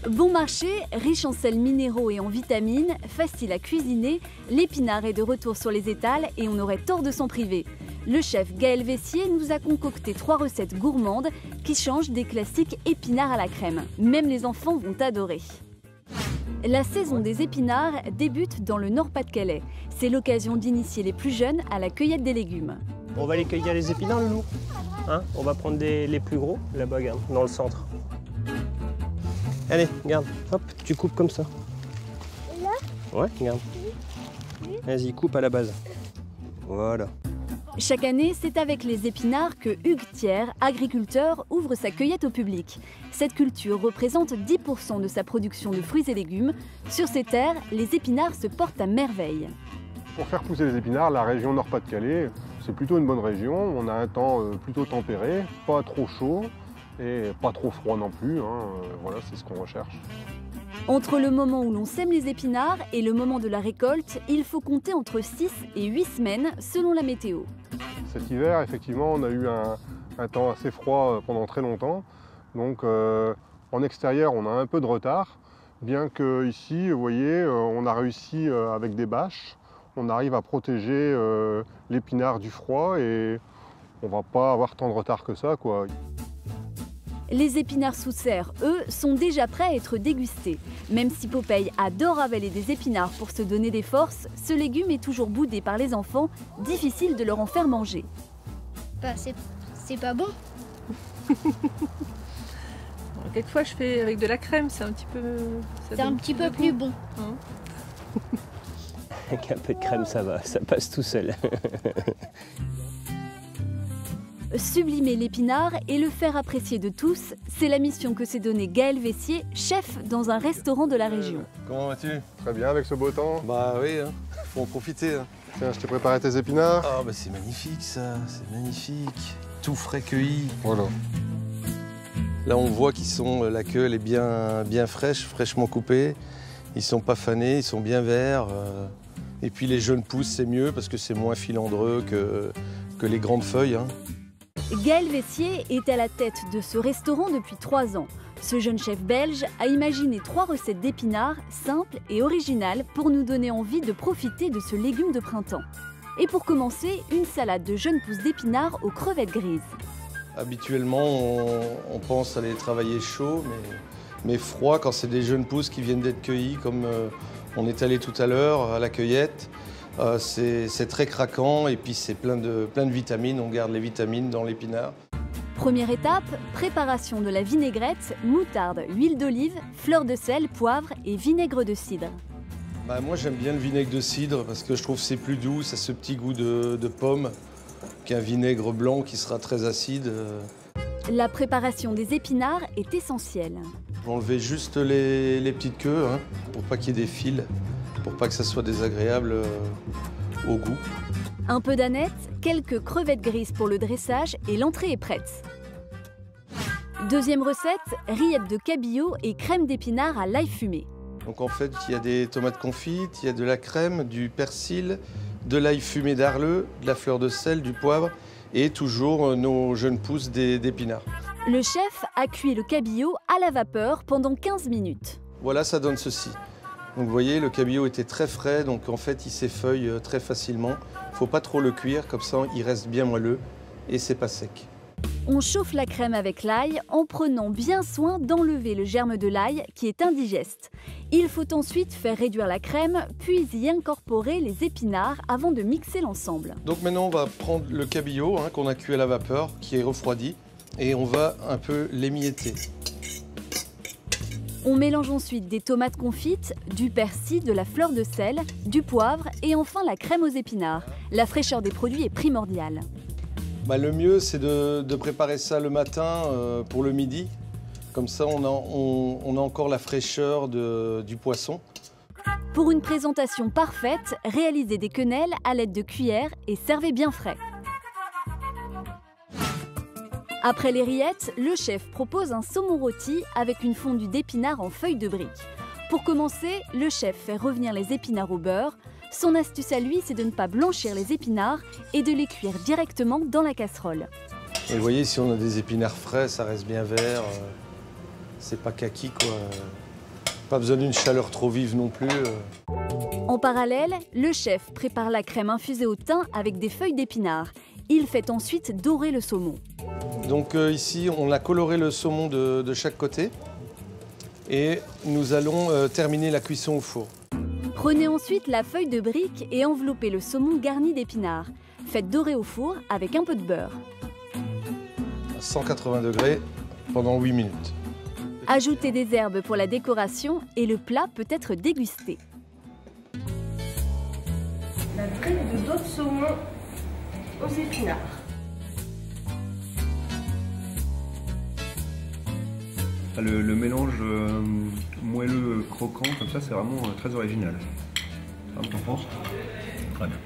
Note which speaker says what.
Speaker 1: Bon marché, riche en sels minéraux et en vitamines, facile à cuisiner, l'épinard est de retour sur les étals et on aurait tort de s'en priver. Le chef Gaël Vessier nous a concocté 3 recettes gourmandes qui changent des classiques épinards à la crème. Même les enfants vont adorer. La saison des épinards débute dans le Nord-Pas-de-Calais. C'est l'occasion d'initier les plus jeunes à la cueillette des légumes.
Speaker 2: On va aller cueillir les épinards, Loulou, hein? On va prendre les plus gros, là-bas, regarde, dans le centre. Allez, regarde, hop, tu coupes comme ça.
Speaker 3: Là?
Speaker 2: Ouais, regarde. Vas-y, coupe à la base. Voilà.
Speaker 1: Chaque année, c'est avec les épinards que Hugues Thiers, agriculteur, ouvre sa cueillette au public. Cette culture représente 10% de sa production de fruits et légumes. Sur ces terres, les épinards se portent à merveille.
Speaker 4: Pour faire pousser les épinards, la région Nord-Pas-de-Calais, c'est plutôt une bonne région. On a un temps plutôt tempéré, pas trop chaud et pas trop froid non plus. Voilà, c'est ce qu'on recherche.
Speaker 1: Entre le moment où l'on sème les épinards et le moment de la récolte, il faut compter entre 6 et 8 semaines selon la météo.
Speaker 4: Cet hiver, effectivement, on a eu un temps assez froid pendant très longtemps. Donc en extérieur, on a un peu de retard. Bien que ici, vous voyez, on a réussi avec des bâches. On arrive à protéger l'épinard du froid et on ne va pas avoir tant de retard que ça, quoi.
Speaker 1: Les épinards sous serre, eux, sont déjà prêts à être dégustés. Même si Popeye adore avaler des épinards pour se donner des forces, ce légume est toujours boudé par les enfants, difficile de leur en faire manger.
Speaker 3: Bah, c'est pas bon.
Speaker 5: Quelquefois, je fais avec de la crème, c'est un petit peu...
Speaker 3: C'est un petit peu plus bon.
Speaker 2: Avec un peu de crème, ça va, ça passe tout seul.
Speaker 1: Sublimer l'épinard et le faire apprécier de tous, c'est la mission que s'est donnée Gaël Vessier, chef dans un restaurant de la région.
Speaker 6: Comment vas-tu?
Speaker 4: Très bien avec ce beau temps.
Speaker 6: Bah oui, hein. Faut en profiter. Hein.
Speaker 4: Tiens, je t'ai préparé tes épinards.
Speaker 6: Ah bah c'est magnifique ça, c'est magnifique. Tout frais cueilli.
Speaker 4: Voilà.
Speaker 6: Là on voit qu'ils sont, la queue elle est bien fraîche, fraîchement coupée. Ils sont pas fanés, ils sont bien verts. Et puis les jeunes pousses c'est mieux parce que c'est moins filandreux que les grandes feuilles. Hein.
Speaker 1: Gaël Vessier est à la tête de ce restaurant depuis 3 ans. Ce jeune chef belge a imaginé 3 recettes d'épinards simples et originales pour nous donner envie de profiter de ce légume de printemps. Et pour commencer, une salade de jeunes pousses d'épinards aux crevettes grises.
Speaker 6: Habituellement, on pense aller travailler chaud, mais froid quand c'est des jeunes pousses qui viennent d'être cueillies, comme on est allé tout à l'heure à la cueillette. C'est très craquant et puis c'est plein de vitamines. On garde les vitamines dans l'épinard.
Speaker 1: Première étape, préparation de la vinaigrette, moutarde, huile d'olive, fleur de sel, poivre et vinaigre de cidre.
Speaker 6: Bah, moi j'aime bien le vinaigre de cidre parce que je trouve que c'est plus doux, ça a ce petit goût de pomme qu'un vinaigre blanc qui sera très acide.
Speaker 1: La préparation des épinards est essentielle.
Speaker 6: Je vais enlever juste les petites queues hein, pour pas qu'il y ait des fils, pour pas que ça soit désagréable au goût.
Speaker 1: Un peu d'aneth, quelques crevettes grises pour le dressage et l'entrée est prête. Deuxième recette, rillettes de cabillaud et crème d'épinards à l'ail fumé.
Speaker 6: Donc en fait, il y a des tomates confites, il y a de la crème, du persil, de l'ail fumé d'Arleux, de la fleur de sel, du poivre et toujours nos jeunes pousses d'épinards.
Speaker 1: Le chef a cuit le cabillaud à la vapeur pendant 15 minutes.
Speaker 6: Voilà, ça donne ceci. Donc vous voyez, le cabillaud était très frais, donc en fait il s'effeuille très facilement. Il ne faut pas trop le cuire, comme ça il reste bien moelleux et c'est pas sec.
Speaker 1: On chauffe la crème avec l'ail en prenant bien soin d'enlever le germe de l'ail qui est indigeste. Il faut ensuite faire réduire la crème, puis y incorporer les épinards avant de mixer l'ensemble.
Speaker 6: Donc maintenant on va prendre le cabillaud hein, qu'on a cuit à la vapeur, qui est refroidi, et on va un peu l'émietter.
Speaker 1: On mélange ensuite des tomates confites, du persil, de la fleur de sel, du poivre et enfin la crème aux épinards. La fraîcheur des produits est primordiale.
Speaker 6: Bah, le mieux, c'est de préparer ça le matin pour le midi. Comme ça, on a encore la fraîcheur du poisson.
Speaker 1: Pour une présentation parfaite, réalisez des quenelles à l'aide de cuillères et servez bien frais. Après les rillettes, le chef propose un saumon rôti avec une fondue d'épinards en feuilles de brique. Pour commencer, le chef fait revenir les épinards au beurre. Son astuce à lui, c'est de ne pas blanchir les épinards et de les cuire directement dans la casserole.
Speaker 6: Et vous voyez, si on a des épinards frais, ça reste bien vert. C'est pas kaki, quoi. Pas besoin d'une chaleur trop vive non plus.
Speaker 1: En parallèle, le chef prépare la crème infusée au thym avec des feuilles d'épinard. Il fait ensuite dorer le saumon.
Speaker 6: Donc ici, on a coloré le saumon de chaque côté. Et nous allons terminer la cuisson au four.
Speaker 1: Prenez ensuite la feuille de brique et enveloppez le saumon garni d'épinards. Faites dorer au four avec un peu de beurre.
Speaker 6: À 180 degrés pendant 8 minutes.
Speaker 1: Ajoutez des herbes pour la décoration et le plat peut être dégusté.
Speaker 7: La brique de dos de saumon aux épinards.
Speaker 8: Le mélange moelleux croquant comme ça, c'est vraiment très original. Ça, t'en penses ? Très bien.